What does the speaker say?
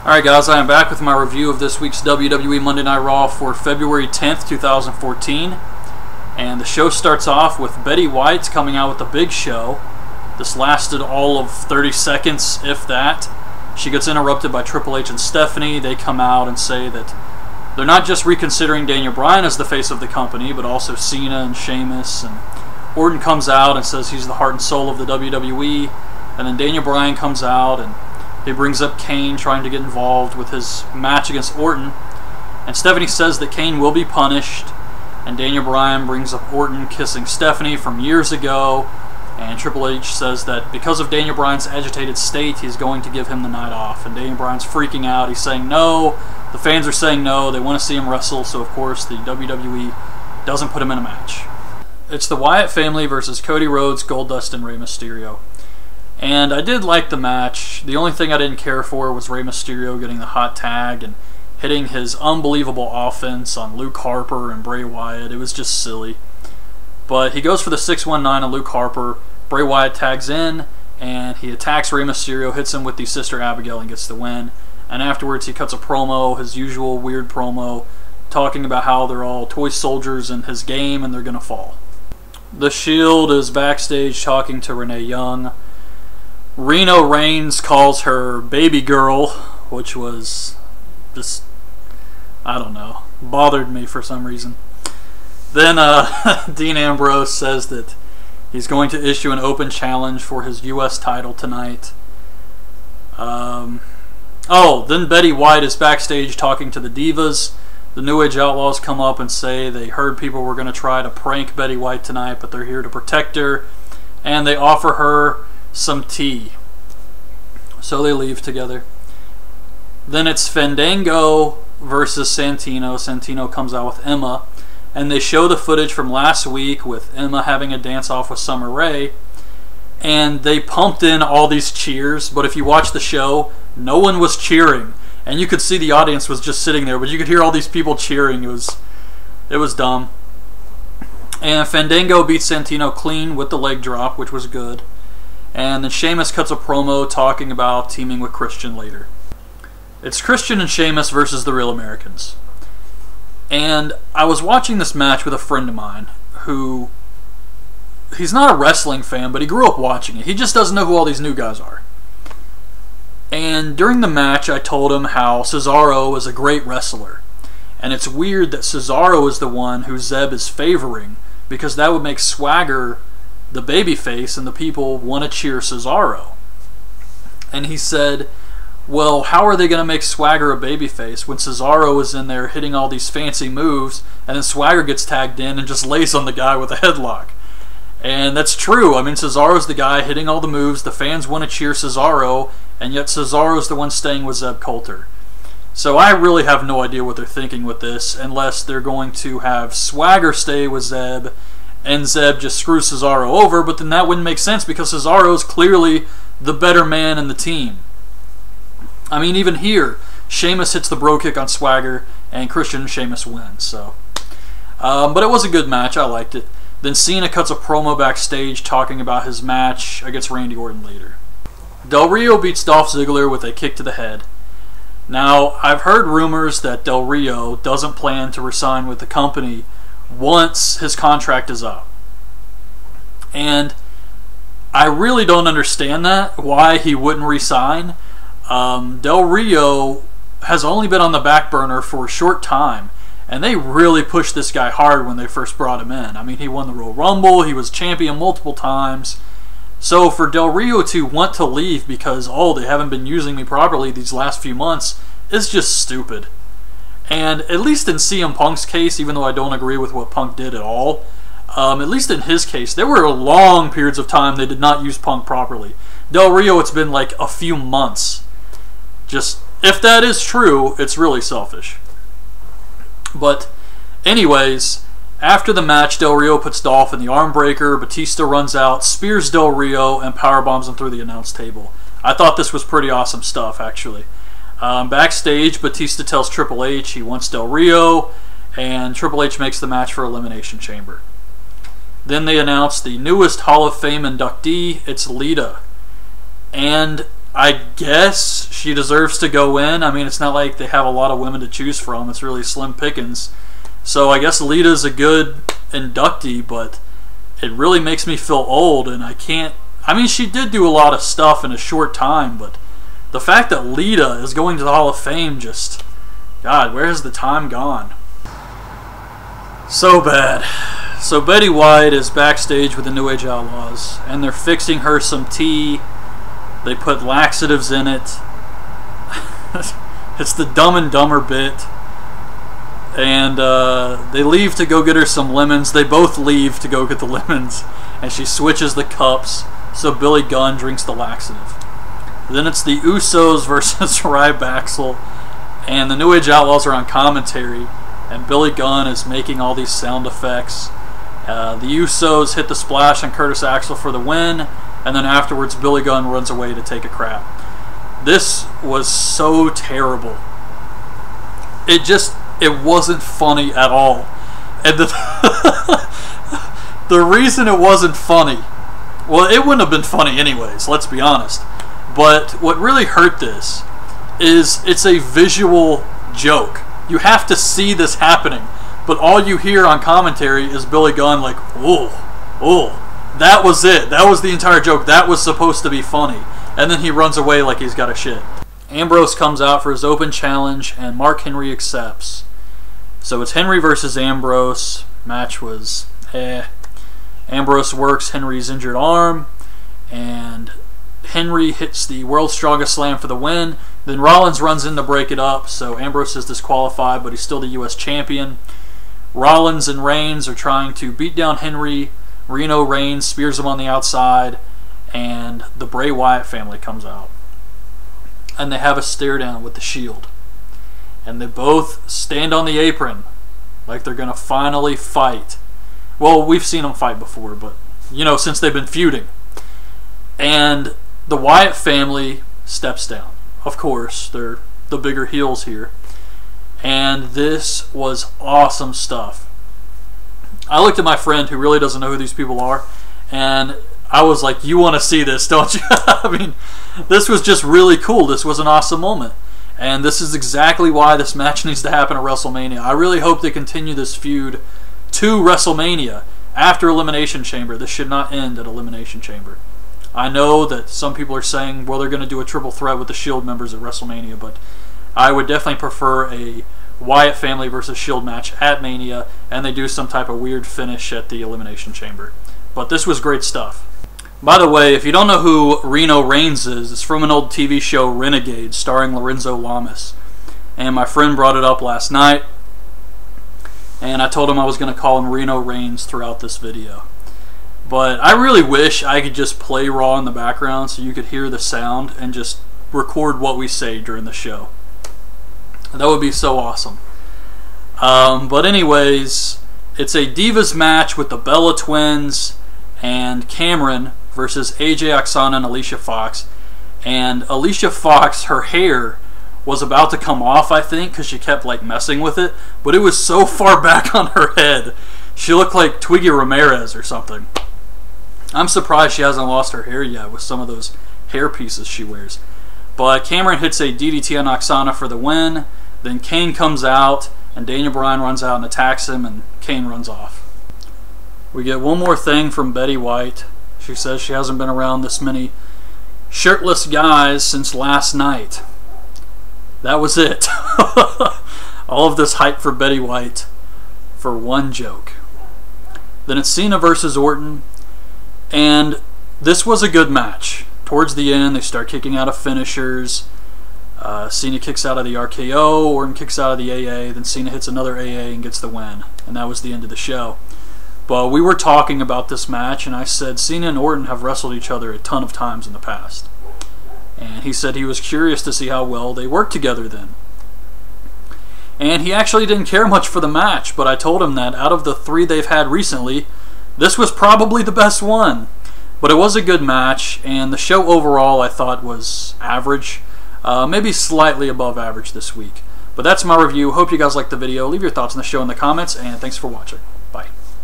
Alright guys, I am back with my review of this week's WWE Monday Night Raw for February 10th, 2014. And the show starts off with Betty White coming out with a big show. This lasted all of 30 seconds, if that. She gets interrupted by Triple H and Stephanie. They come out and say that they're not just reconsidering Daniel Bryan as the face of the company, but also Cena and Sheamus. And Orton comes out and says he's the heart and soul of the WWE. And then Daniel Bryan comes out and he brings up Kane trying to get involved with his match against Orton. And Stephanie says that Kane will be punished. And Daniel Bryan brings up Orton kissing Stephanie from years ago. And Triple H says that because of Daniel Bryan's agitated state, he's going to give him the night off. And Daniel Bryan's freaking out. He's saying no. The fans are saying no. They want to see him wrestle. So, of course, the WWE doesn't put him in a match. It's the Wyatt family versus Cody Rhodes, Goldust, and Rey Mysterio. And I did like the match. The only thing I didn't care for was Rey Mysterio getting the hot tag and hitting his unbelievable offense on Luke Harper and Bray Wyatt. It was just silly. But he goes for the 619 on Luke Harper. Bray Wyatt tags in, and he attacks Rey Mysterio, hits him with the Sister Abigail, and gets the win. And afterwards he cuts a promo, his usual weird promo, talking about how they're all toy soldiers in his game and they're going to fall. The Shield is backstage talking to Renee Young. Reno Reigns calls her baby girl, which was just, I don't know, bothered me for some reason. Then Dean Ambrose says that he's going to issue an open challenge for his U.S. title tonight. Then Betty White is backstage talking to the Divas. The New Age Outlaws come up and say they heard people were going to try to prank Betty White tonight, but they're here to protect her. And they offer her some tea. So they leave together. Then it's Fandango versus Santino. Santino comes out with Emma. And they show the footage from last week with Emma having a dance-off with Summer Rae. And they pumped in all these cheers, but if you watch the show, no one was cheering. And you could see the audience was just sitting there, but you could hear all these people cheering. It was dumb. And Fandango beats Santino clean with the leg drop, which was good. And then Sheamus cuts a promo talking about teaming with Christian later. It's Christian and Sheamus versus the Real Americans. And I was watching this match with a friend of mine who, he's not a wrestling fan, but he grew up watching it. He just doesn't know who all these new guys are. And during the match, I told him how Cesaro is a great wrestler. And it's weird that Cesaro is the one who Zeb is favoring, because that would make Swagger the babyface and the people want to cheer Cesaro. And he said, well, how are they going to make Swagger a babyface when Cesaro is in there hitting all these fancy moves and then Swagger gets tagged in and just lays on the guy with a headlock? And that's true. I mean, Cesaro's the guy hitting all the moves. The fans want to cheer Cesaro, and yet Cesaro's the one staying with Zeb Coulter. So I really have no idea what they're thinking with this, unless they're going to have Swagger stay with Zeb and Zeb just screws Cesaro over, but then that wouldn't make sense because Cesaro's clearly the better man in the team. I mean, even here, Sheamus hits the bro kick on Swagger, and Christian and Sheamus win. So, but it was a good match. I liked it. Then Cena cuts a promo backstage talking about his match against Randy Orton later. Del Rio beats Dolph Ziggler with a kick to the head. Now, I've heard rumors that Del Rio doesn't plan to resign with the company once his contract is up. And I really don't understand that, why he wouldn't resign. Del Rio has only been on the back burner for a short time, and they really pushed this guy hard when they first brought him in. I mean, he won the Royal Rumble, he was champion multiple times. So for Del Rio to want to leave because, oh, they haven't been using me properly these last few months, is just stupid. And at least in CM Punk's case, even though I don't agree with what Punk did at all, at least in his case, there were long periods of time they did not use Punk properly. Del Rio, it's been like a few months. Just, if that is true, it's really selfish. But anyways, after the match, Del Rio puts Dolph in the arm breaker, Batista runs out, spears Del Rio, and powerbombs him through the announce table. I thought this was pretty awesome stuff, actually. Backstage, Batista tells Triple H he wants Del Rio, and Triple H makes the match for Elimination Chamber. Then they announce the newest Hall of Fame inductee, it's Lita. And I guess she deserves to go in. I mean, it's not like they have a lot of women to choose from. It's really slim pickings. So I guess Lita's a good inductee, but it really makes me feel old, and I can't... I mean, she did do a lot of stuff in a short time, but the fact that Lita is going to the Hall of Fame just... God, where has the time gone? So bad. So Betty White is backstage with the New Age Outlaws, and they're fixing her some tea. They put laxatives in it. It's the Dumb and Dumber bit. And they leave to go get her some lemons. They both leave to go get the lemons. And she switches the cups, so Billy Gunn drinks the laxative. Then it's the Usos versus Ryback, and the New Age Outlaws are on commentary, and Billy Gunn is making all these sound effects. The Usos hit the splash on Curtis Axel for the win, and then afterwards Billy Gunn runs away to take a crap. This was so terrible. It wasn't funny at all. And the reason it wasn't funny, well, it wouldn't have been funny anyways, let's be honest. But what really hurt this is it's a visual joke. You have to see this happening. But all you hear on commentary is Billy Gunn like, oh, oh. That was it. That was the entire joke. That was supposed to be funny. And then he runs away like he's got a shit. Ambrose comes out for his open challenge, and Mark Henry accepts. So it's Henry versus Ambrose. Match was Ambrose works Henry's injured arm, and Henry hits the World's Strongest Slam for the win. Then Rollins runs in to break it up, so Ambrose is disqualified, but he's still the U.S. champion. Rollins and Reigns are trying to beat down Henry. Reno Reigns spears him on the outside, and the Bray Wyatt family comes out. And they have a stare down with the Shield. And they both stand on the apron like they're going to finally fight. Well, we've seen them fight before, but, you know, since they've been feuding. And the Wyatt family steps down. Of course, they're the bigger heels here. And this was awesome stuff. I looked at my friend who really doesn't know who these people are, and I was like, you want to see this, don't you? I mean, this was just really cool. This was an awesome moment. And this is exactly why this match needs to happen at WrestleMania. I really hope they continue this feud to WrestleMania after Elimination Chamber. This should not end at Elimination Chamber. I know that some people are saying, well, they're going to do a triple threat with the Shield members at WrestleMania, but I would definitely prefer a Wyatt family versus Shield match at Mania, and they do some type of weird finish at the Elimination Chamber. But this was great stuff. By the way, if you don't know who Reno Reigns is, it's from an old TV show, Renegade, starring Lorenzo Lamas. And my friend brought it up last night, and I told him I was going to call him Reno Reigns throughout this video. But I really wish I could just play Raw in the background so you could hear the sound and just record what we say during the show. That would be so awesome. But anyways, it's a Divas match with the Bella Twins and Cameron versus AJ Oksana and Alicia Fox. And Alicia Fox, her hair was about to come off, I think, because she kept like messing with it. But it was so far back on her head. She looked like Twiggy Ramirez or something. I'm surprised she hasn't lost her hair yet with some of those hair pieces she wears. But Cameron hits a DDT on Oksana for the win. Then Kane comes out, and Daniel Bryan runs out and attacks him, and Kane runs off. We get one more thing from Betty White. She says she hasn't been around this many shirtless guys since last night. That was it. All of this hype for Betty White for one joke. Then it's Cena versus Orton, and this was a good match. Towards the end, they start kicking out of finishers. Cena kicks out of the RKO, Orton kicks out of the AA, then Cena hits another AA and gets the win. And that was the end of the show. But we were talking about this match, and I said Cena and Orton have wrestled each other a ton of times in the past. And he said he was curious to see how well they worked together then. And he actually didn't care much for the match, but I told him that out of the 3 they've had recently, this was probably the best one. But it was a good match, and the show overall I thought was average. Maybe slightly above average this week. But that's my review. Hope you guys liked the video. Leave your thoughts on the show in the comments, and thanks for watching.